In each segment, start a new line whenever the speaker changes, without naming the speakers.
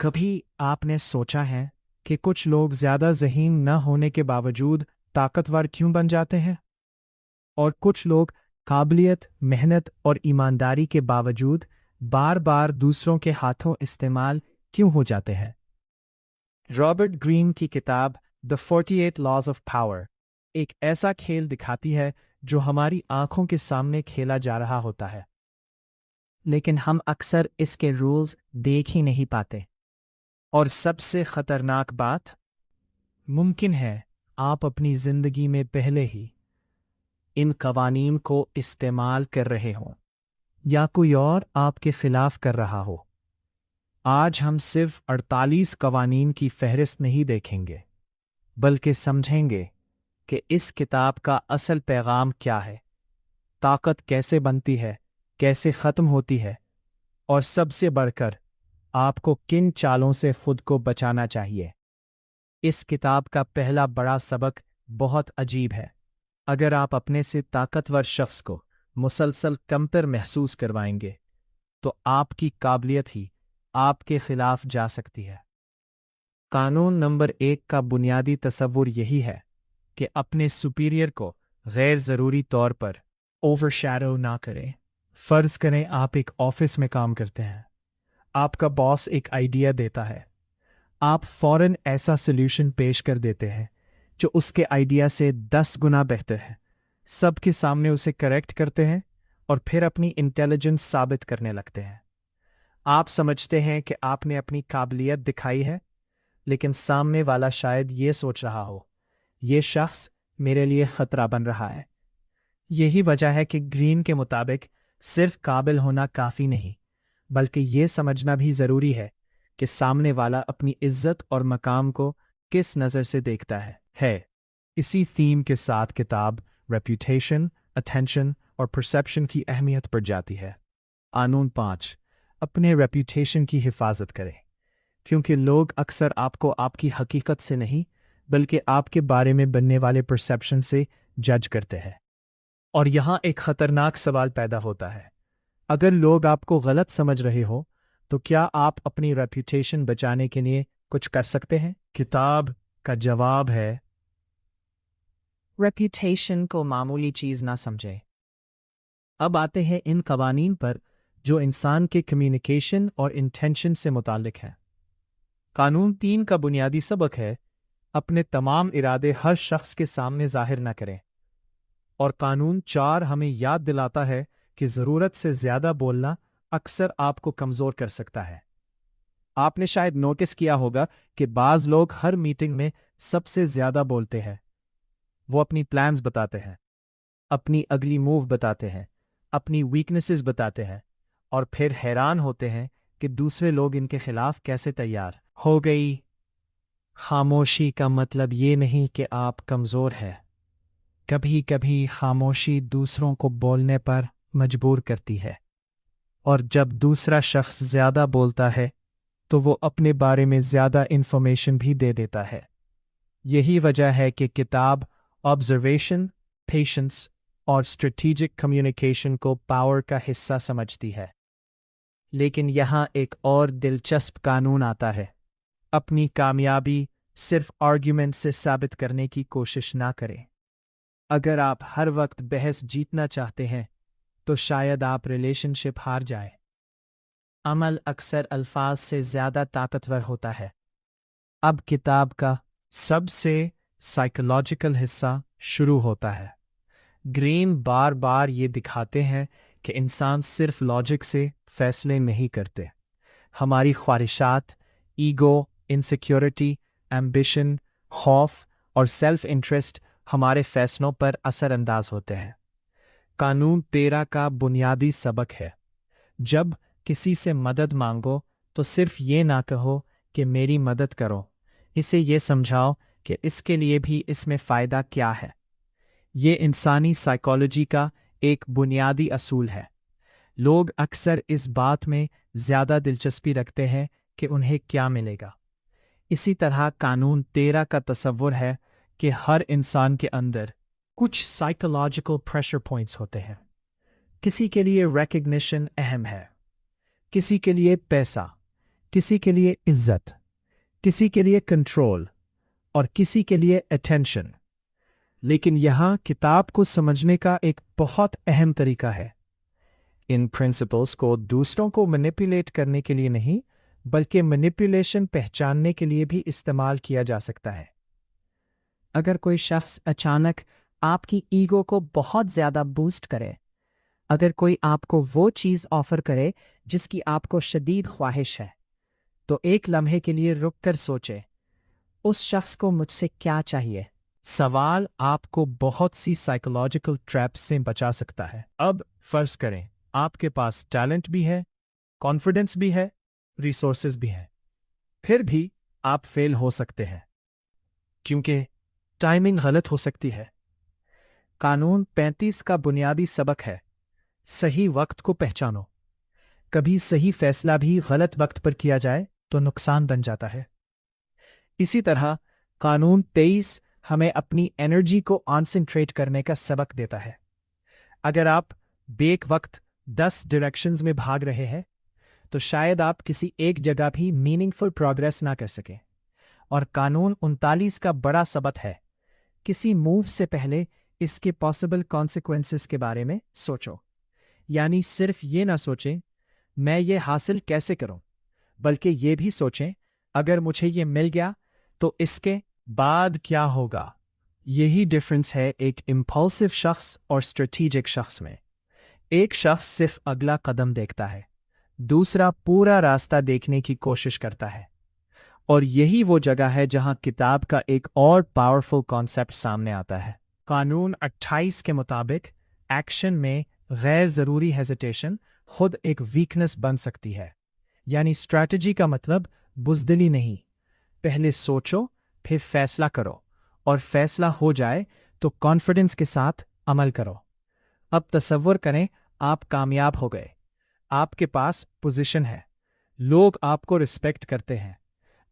कभी आपने सोचा है कि कुछ लोग ज्यादा ज़हीन न होने के बावजूद ताकतवर क्यों बन जाते हैं और कुछ लोग काबिलियत, मेहनत और ईमानदारी के बावजूद बार बार दूसरों के हाथों इस्तेमाल क्यों हो जाते हैं? रॉबर्ट ग्रीन की किताब द 48 लॉज ऑफ पावर एक ऐसा खेल दिखाती है जो हमारी आंखों के सामने खेला जा रहा होता है, लेकिन हम अक्सर इसके रूल्स देख ही नहीं पाते। और सबसे खतरनाक बात, मुमकिन है आप अपनी जिंदगी में पहले ही इन कवानीन को इस्तेमाल कर रहे हों या कोई और आपके खिलाफ कर रहा हो। आज हम सिर्फ 48 कवानीन की फहरिस्त नहीं देखेंगे, बल्कि समझेंगे कि इस किताब का असल पैगाम क्या है, ताकत कैसे बनती है, कैसे ख़त्म होती है, और सबसे बढ़कर आपको किन चालों से खुद को बचाना चाहिए। इस किताब का पहला बड़ा सबक बहुत अजीब है। अगर आप अपने से ताकतवर शख्स को मुसलसल कमतर महसूस करवाएंगे, तो आपकी काबिलियत ही आपके खिलाफ जा सकती है। कानून नंबर 1 का बुनियादी तसव्वुर यही है कि अपने सुपीरियर को गैर ज़रूरी तौर पर ओवरशैडो ना करें। फ़र्ज़ करें आप एक ऑफिस में काम करते हैं, आपका बॉस एक आइडिया देता है, आप फ़ौरन ऐसा सॉल्यूशन पेश कर देते हैं जो उसके आइडिया से 10 गुना बेहतर है, सबके सामने उसे करेक्ट करते हैं और फिर अपनी इंटेलिजेंस साबित करने लगते हैं। आप समझते हैं कि आपने अपनी काबिलियत दिखाई है, लेकिन सामने वाला शायद ये सोच रहा हो, ये शख्स मेरे लिए खतरा बन रहा है। यही वजह है कि ग्रीन के मुताबिक सिर्फ काबिल होना काफ़ी नहीं, बल्कि ये समझना भी ज़रूरी है कि सामने वाला अपनी इज्जत और मकाम को किस नज़र से देखता है। इसी थीम के साथ किताब रेप्यूटेशन, अटेंशन और परसेप्शन की अहमियत पर जाती है। कानून 5, अपने रेप्यूटेशन की हिफाजत करें, क्योंकि लोग अक्सर आपको आपकी हकीकत से नहीं, बल्कि आपके बारे में बनने वाले परसेप्शन से जज करते हैं। और यहाँ एक ख़तरनाक सवाल पैदा होता है, अगर लोग आपको गलत समझ रहे हो, तो क्या आप अपनी रेप्यूटेशन बचाने के लिए कुछ कर सकते हैं? किताब का जवाब है, रेप्यूटेशन को मामूली चीज़ ना समझें। अब आते हैं इन कवानीन पर जो इंसान के कम्युनिकेशन और इंटेंशन से मुताल्लिक है। कानून 3 का बुनियादी सबक है, अपने तमाम इरादे हर शख्स के सामने जाहिर न करें। और कानून 4 हमें याद दिलाता है कि ज़रूरत से ज़्यादा बोलना अक्सर आपको कमज़ोर कर सकता है। आपने शायद नोटिस किया होगा कि बाज़ लोग हर मीटिंग में सबसे ज़्यादा बोलते हैं। वो अपनी प्लान्स बताते हैं, अपनी अगली मूव बताते हैं, अपनी वीकनेसेस बताते हैं, और फिर हैरान होते हैं कि दूसरे लोग इनके खिलाफ कैसे तैयार हो गई। खामोशी का मतलब ये नहीं कि आप कमज़ोर हैं। कभी कभी खामोशी दूसरों को बोलने पर मजबूर करती है, और जब दूसरा शख्स ज़्यादा बोलता है तो वो अपने बारे में ज़्यादा इन्फॉर्मेशन भी दे देता है। यही वजह है कि किताब ऑब्जर्वेशन, पेशेंस और स्ट्रेटेजिक कम्युनिकेशन को पावर का हिस्सा समझती है। लेकिन यहाँ एक और दिलचस्प कानून आता है, अपनी कामयाबी सिर्फ आर्ग्यूमेंट से साबित करने की कोशिश ना करें। अगर आप हर वक्त बहस जीतना चाहते हैं, तो शायद आप रिलेशनशिप हार जाए। अमल अक्सर अल्फाज से ज़्यादा ताकतवर होता है। अब किताब का सबसे साइकोलॉजिकल हिस्सा शुरू होता है। ग्रीन बार बार ये दिखाते हैं कि इंसान सिर्फ लॉजिक से फैसले नहीं करते। हमारी ख्वाहिशात, ईगो, इनसिक्योरिटी, एम्बिशन, खौफ और सेल्फ इंटरेस्ट हमारे फैसलों पर असरअंदाज होते हैं। कानून 13 का बुनियादी सबक है, जब किसी से मदद मांगो तो सिर्फ ये ना कहो कि मेरी मदद करो, इसे ये समझाओ कि इसके लिए भी इसमें फ़ायदा क्या है। ये इंसानी साइकोलॉजी का एक बुनियादी असूल है। लोग अक्सर इस बात में ज़्यादा दिलचस्पी रखते हैं कि उन्हें क्या मिलेगा। इसी तरह कानून 13 का तसव्वुर है कि हर इंसान के अंदर कुछ साइकोलॉजिकल प्रेशर पॉइंट्स होते हैं। किसी के लिए रिकग्निशन अहम है, किसी के लिए पैसा, किसी के लिए इज्जत, किसी के लिए कंट्रोल और किसी के लिए अटेंशन। लेकिन यहाँ किताब को समझने का एक बहुत अहम तरीका है। इन प्रिंसिपल्स को दूसरों को मैनिपुलेट करने के लिए नहीं, बल्कि मैनिपुलेशन पहचानने के लिए भी इस्तेमाल किया जा सकता है।
अगर कोई शख्स अचानक आपकी ईगो को बहुत ज़्यादा बूस्ट करे, अगर कोई आपको वो चीज़ ऑफ़र करे जिसकी आपको शदीद ख्वाहिश है,
तो एक लम्हे के लिए रुक कर सोचे,
उस शख्स को मुझसे क्या चाहिए?
सवाल आपको बहुत सी साइकोलॉजिकल ट्रैप्स से बचा सकता है। अब फर्ज करें आपके पास टैलेंट भी है, कॉन्फिडेंस भी है, रिसोर्सेज भी हैं, फिर भी आप फेल हो सकते हैं क्योंकि टाइमिंग गलत हो सकती है। कानून 35 का बुनियादी सबक है, सही वक्त को पहचानो। कभी सही फैसला भी गलत वक्त पर किया जाए तो नुकसान बन जाता है। इसी तरह कानून 23 हमें अपनी एनर्जी को कॉन्सेंट्रेट करने का सबक देता है। अगर आप बेक वक्त 10 डायरेक्शंस में भाग रहे हैं तो शायद आप किसी एक जगह भी मीनिंगफुल प्रोग्रेस ना कर सकें। और कानून 39 का बड़ा सबक है, किसी मूव से पहले इसके पॉसिबल कॉन्सिक्वेंसेस के बारे में सोचो। यानी सिर्फ ये ना सोचें मैं ये हासिल कैसे करूं, बल्कि ये भी सोचें अगर मुझे ये मिल गया तो इसके बाद क्या होगा। यही डिफरेंस है एक इम्पल्सिव शख्स और स्ट्रेटेजिक शख्स में। एक शख्स सिर्फ अगला कदम देखता है, दूसरा पूरा रास्ता देखने की कोशिश करता है। और यही वो जगह है जहां किताब का एक और पावरफुल कॉन्सेप्ट सामने आता है। कानून 28 के मुताबिक एक्शन में गैर ज़रूरी हेजिटेशन खुद एक वीकनेस बन सकती है। यानी स्ट्रैटेजी का मतलब बुज़दिली नहीं, पहले सोचो फिर फैसला करो, और फैसला हो जाए तो कॉन्फिडेंस के साथ अमल करो। अब तसव्वुर करें आप कामयाब हो गए, आपके पास पोजीशन है, लोग आपको रिस्पेक्ट करते हैं,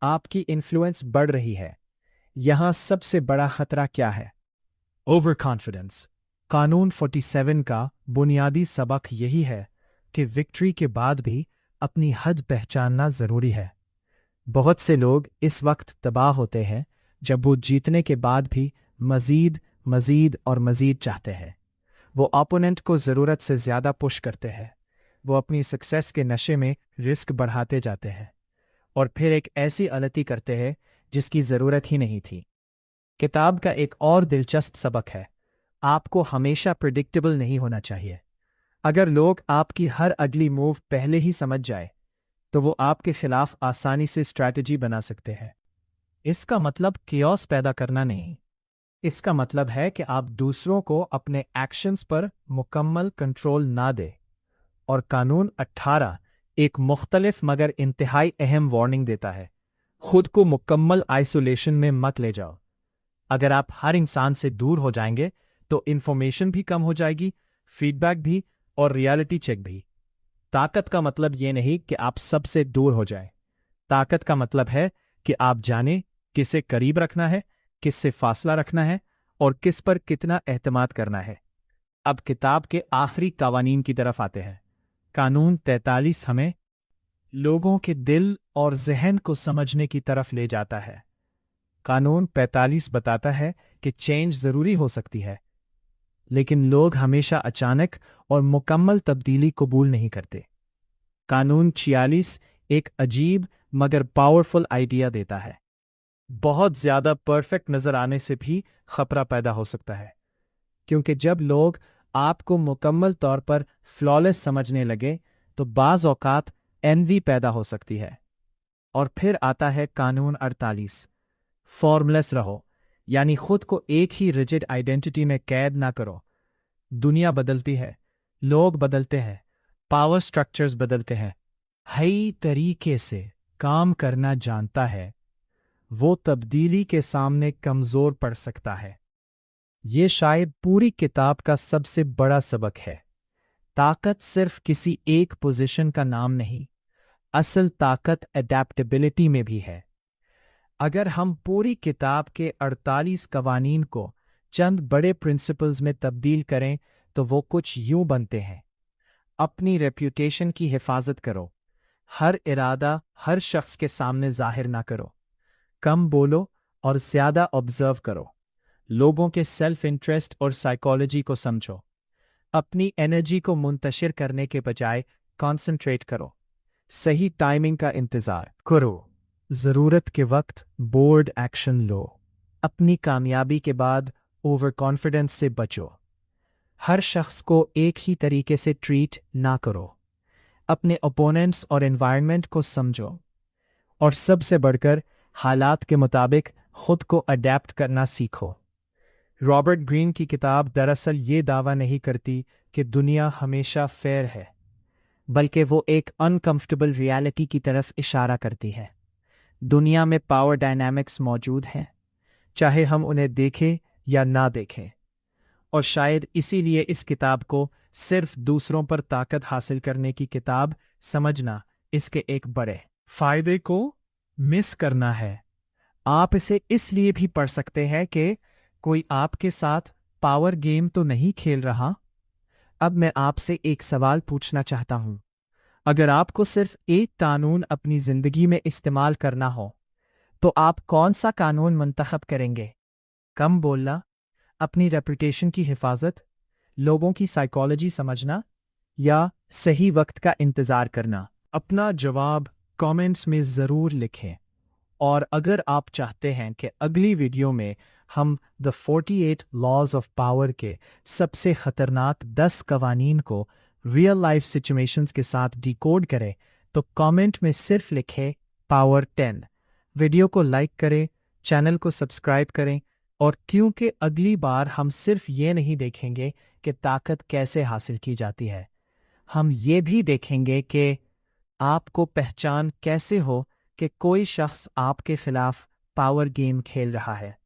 आपकी इन्फ्लुएंस बढ़ रही है। यहां सबसे बड़ा खतरा क्या है? Over confidence. कानून 47 का बुनियादी सबक यही है कि विक्ट्री के बाद भी अपनी हद पहचानना जरूरी है। बहुत से लोग इस वक्त तबाह होते हैं जब वो जीतने के बाद भी मजीद मजीद और मजीद चाहते हैं। वो ओपोनेंट को ज़रूरत से ज़्यादा पुश करते हैं, वो अपनी सक्सेस के नशे में रिस्क बढ़ाते जाते हैं और फिर एक ऐसी गलती करते हैं जिसकी ज़रूरत ही नहीं थी। किताब का एक और दिलचस्प सबक है, आपको हमेशा प्रिडिक्टेबल नहीं होना चाहिए। अगर लोग आपकी हर अगली मूव पहले ही समझ जाए तो वो आपके खिलाफ आसानी से स्ट्रैटेजी बना सकते हैं। इसका मतलब कियोस पैदा करना नहीं, इसका मतलब है कि आप दूसरों को अपने एक्शंस पर मुकम्मल कंट्रोल ना दें। और कानून 18 एक मुख्तलिफ मगर इंतहाई अहम वार्निंग देता है, खुद को मुकम्मल आइसोलेशन में मत ले जाओ। अगर आप हर इंसान से दूर हो जाएंगे तो इन्फॉर्मेशन भी कम हो जाएगी, फीडबैक भी और रियलिटी चेक भी। ताकत का मतलब ये नहीं कि आप सबसे दूर हो जाएं। ताकत का मतलब है कि आप जानें किसे करीब रखना है, किससे फासला रखना है और किस पर कितना एहतमाद करना है। अब किताब के आखिरी कवानीन की तरफ आते हैं। कानून 43 हमें लोगों के दिल और जहन को समझने की तरफ ले जाता है। कानून 45 बताता है कि चेंज ज़रूरी हो सकती है, लेकिन लोग हमेशा अचानक और मुकम्मल तब्दीली कबूल नहीं करते। कानून 46 एक अजीब मगर पावरफुल आइडिया देता है, बहुत ज़्यादा परफेक्ट नज़र आने से भी खतरा पैदा हो सकता है, क्योंकि जब लोग आपको मुकम्मल तौर पर फ्लॉलेस समझने लगे तो बाज़ औक़ात एनवी पैदा हो सकती है। और फिर आता है कानून 48, फॉर्मलेस रहो, यानी खुद को एक ही रिजिड आइडेंटिटी में कैद ना करो। दुनिया बदलती है, लोग बदलते हैं, पावर स्ट्रक्चर्स बदलते हैं। हई तरीके से काम करना जानता है वो तब्दीली के सामने कमज़ोर पड़ सकता है। ये शायद पूरी किताब का सबसे बड़ा सबक है। ताकत सिर्फ किसी एक पोजीशन का नाम नहीं, असल ताकत एडेप्टेबिलिटी में भी है। अगर हम पूरी किताब के 48 कवानीन को चंद बड़े प्रिंसिपल्स में तब्दील करें तो वो कुछ यूं बनते हैं। अपनी रेप्यूटेशन की हिफाजत करो, हर इरादा हर शख्स के सामने जाहिर ना करो। कम बोलो और ज़्यादा ऑब्जर्व करो। लोगों के सेल्फ इंटरेस्ट और साइकोलॉजी को समझो। अपनी एनर्जी को मुंतशिर करने के बजाय कॉन्सेंट्रेट करो। सही टाइमिंग का इंतज़ार करो। ज़रूरत के वक्त बोल्ड एक्शन लो। अपनी कामयाबी के बाद ओवर कॉन्फिडेंस से बचो। हर शख्स को एक ही तरीके से ट्रीट ना करो। अपने ओपोनेंट्स और एनवायरनमेंट को समझो। और सबसे बढ़कर हालात के मुताबिक खुद को अडेप्ट करना सीखो। रॉबर्ट ग्रीन की किताब दरअसल ये दावा नहीं करती कि दुनिया हमेशा फेयर है, बल्कि वो एक अनकंफर्टेबल रियलिटी की तरफ इशारा करती है। दुनिया में पावर डायनामिक्स मौजूद हैं, चाहे हम उन्हें देखें या ना देखें। और शायद इसीलिए इस किताब को सिर्फ दूसरों पर ताकत हासिल करने की किताब समझना इसके एक बड़े फायदे को मिस करना है। आप इसे इसलिए भी पढ़ सकते हैं कि कोई आपके साथ पावर गेम तो नहीं खेल रहा। अब मैं आपसे एक सवाल पूछना चाहता हूं। अगर आपको सिर्फ एक कानून अपनी जिंदगी में इस्तेमाल करना हो, तो आप कौन सा कानून मुंतखब करेंगे? कम बोलना, अपनी रेपुटेशन की हिफाजत, लोगों की साइकोलॉजी समझना, या सही वक्त का इंतज़ार करना? अपना जवाब कमेंट्स में ज़रूर लिखें। और अगर आप चाहते हैं कि अगली वीडियो में हम द 48 लॉज ऑफ पावर के सबसे ख़तरनाक 10 कवानीन को रियल लाइफ सिचुएशंस के साथ डिकोड करें, तो कमेंट में सिर्फ लिखें पावर 10। वीडियो को लाइक करें, चैनल को सब्सक्राइब करें। और क्योंकि अगली बार हम सिर्फ ये नहीं देखेंगे कि ताकत कैसे हासिल की जाती है, हम ये भी देखेंगे कि आपको पहचान कैसे हो कि कोई शख्स आपके खिलाफ पावर गेम खेल रहा है।